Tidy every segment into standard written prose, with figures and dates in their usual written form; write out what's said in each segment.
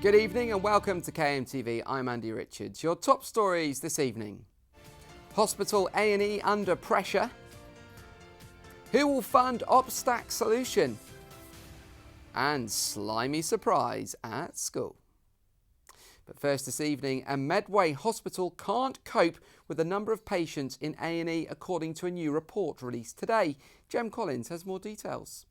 Good evening and welcome to KMTV. I'm Andy Richards. Your top stories this evening. Hospital A&E under pressure. Who will fund OpStack solution? And slimy surprise at school. But first this evening, a Medway hospital can't cope with the number of patients in A&E according to a new report released today. Jem Collins has more details.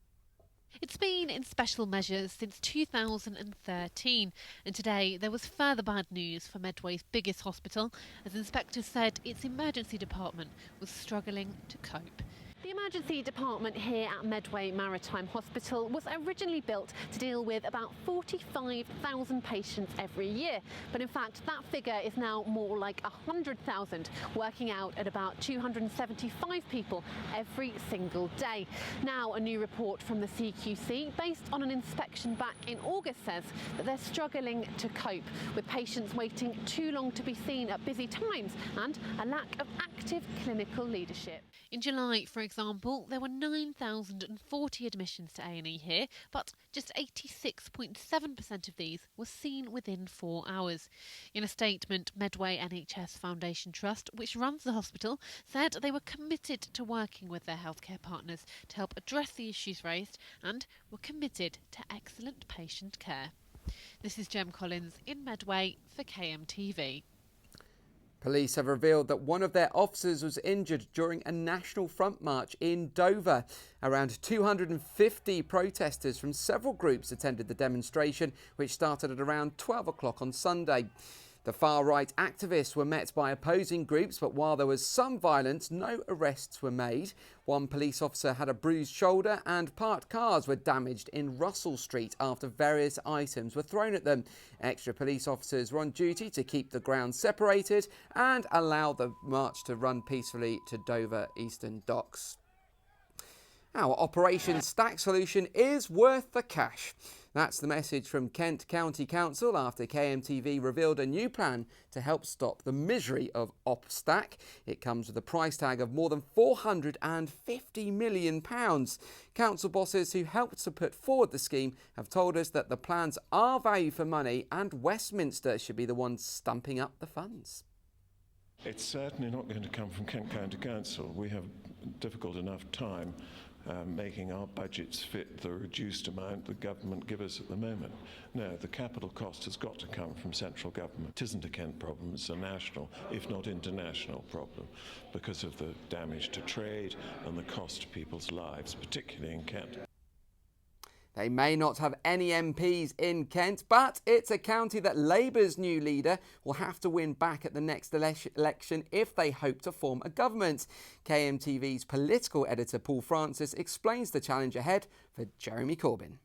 It's been in special measures since 2013 and today there was further bad news for Medway's biggest hospital as inspectors said its emergency department was struggling to cope. The emergency department here at Medway Maritime Hospital was originally built to deal with about 45,000 patients every year, but in fact that figure is now more like 100,000, working out at about 275 people every single day. Now a new report from the CQC based on an inspection back in August says that they're struggling to cope with patients waiting too long to be seen at busy times and a lack of active clinical leadership. In July, for example, there were 9,040 admissions to A&E here, but just 86.7% of these were seen within 4 hours. In a statement, Medway NHS Foundation Trust, which runs the hospital, said they were committed to working with their healthcare partners to help address the issues raised and were committed to excellent patient care. This is Jem Collins in Medway for KMTV. Police have revealed that one of their officers was injured during a National Front march in Dover. Around 250 protesters from several groups attended the demonstration, which started at around 12 o'clock on Sunday. The far-right activists were met by opposing groups, but while there was some violence, no arrests were made. One police officer had a bruised shoulder and parked cars were damaged in Russell Street after various items were thrown at them. Extra police officers were on duty to keep the ground separated and allow the march to run peacefully to Dover Eastern Docks. Our Operation Stack solution is worth the cash. That's the message from Kent County Council after KMTV revealed a new plan to help stop the misery of OpStack. It comes with a price tag of more than £450 million. Council bosses who helped to put forward the scheme have told us that the plans are value for money and Westminster should be the ones stumping up the funds. It's certainly not going to come from Kent County Council. We have difficult enough time making our budgets fit the reduced amount the government give us at the moment. No, the capital cost has got to come from central government. It isn't a Kent problem, it's a national, if not international problem, because of the damage to trade and the cost to people's lives, particularly in Kent. They may not have any MPs in Kent, but it's a county that Labour's new leader will have to win back at the next election if they hope to form a government. KMTV's political editor Paul Francis explains the challenge ahead for Jeremy Corbyn.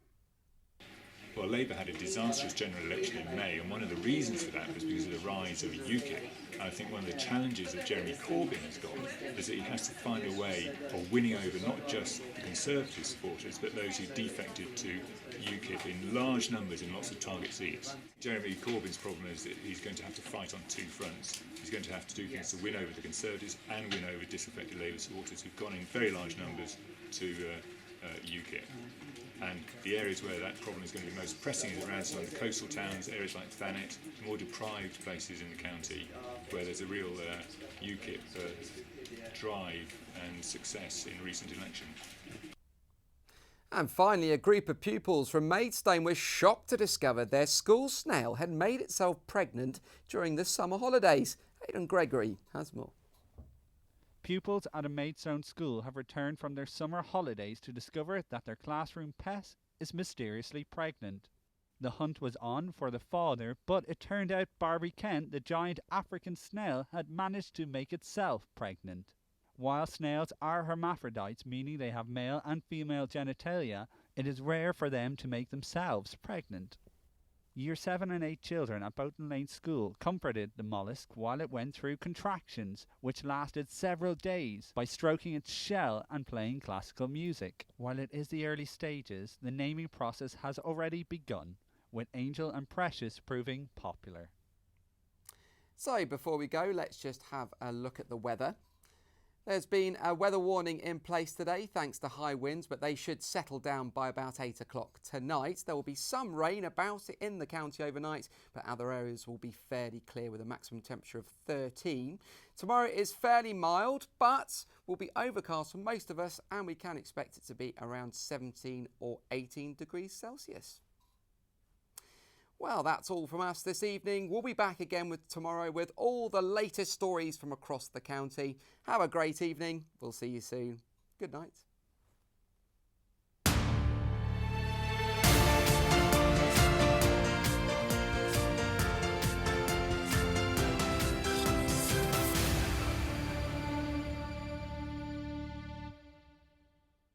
Well, Labour had a disastrous general election in May, and one of the reasons for that was because of the rise of UKIP. And I think one of the challenges that Jeremy Corbyn has got is that he has to find a way of winning over not just the Conservative supporters, but those who defected to UKIP in large numbers in lots of target seats. Jeremy Corbyn's problem is that he's going to have to fight on two fronts. He's going to have to do things to win over the Conservatives and win over disaffected Labour supporters who've gone in very large numbers to UKIP. And the areas where that problem is going to be most pressing is around some of the coastal towns, areas like Thanet, more deprived places in the county, where there's a real UKIP drive and success in recent elections. And finally, a group of pupils from Maidstone were shocked to discover their school snail had made itself pregnant during the summer holidays. Aidan Gregory has more. Pupils at a Maidstone school have returned from their summer holidays to discover that their classroom pet is mysteriously pregnant. The hunt was on for the father, but it turned out Barbie Kent, the giant African snail, had managed to make itself pregnant. While snails are hermaphrodites, meaning they have male and female genitalia, it is rare for them to make themselves pregnant. Year 7 and 8 children at Boughton Lane School comforted the mollusk while it went through contractions, which lasted several days, by stroking its shell and playing classical music. While it is the early stages, the naming process has already begun, with Angel and Precious proving popular. So before we go, let's just have a look at the weather. There's been a weather warning in place today thanks to high winds, but they should settle down by about 8 o'clock tonight. There will be some rain about it in the county overnight, but other areas will be fairly clear with a maximum temperature of 13. Tomorrow is fairly mild, but will be overcast for most of us, and we can expect it to be around 17 or 18 degrees Celsius. Well, that's all from us this evening. We'll be back again tomorrow with all the latest stories from across the county. Have a great evening. We'll see you soon. Good night.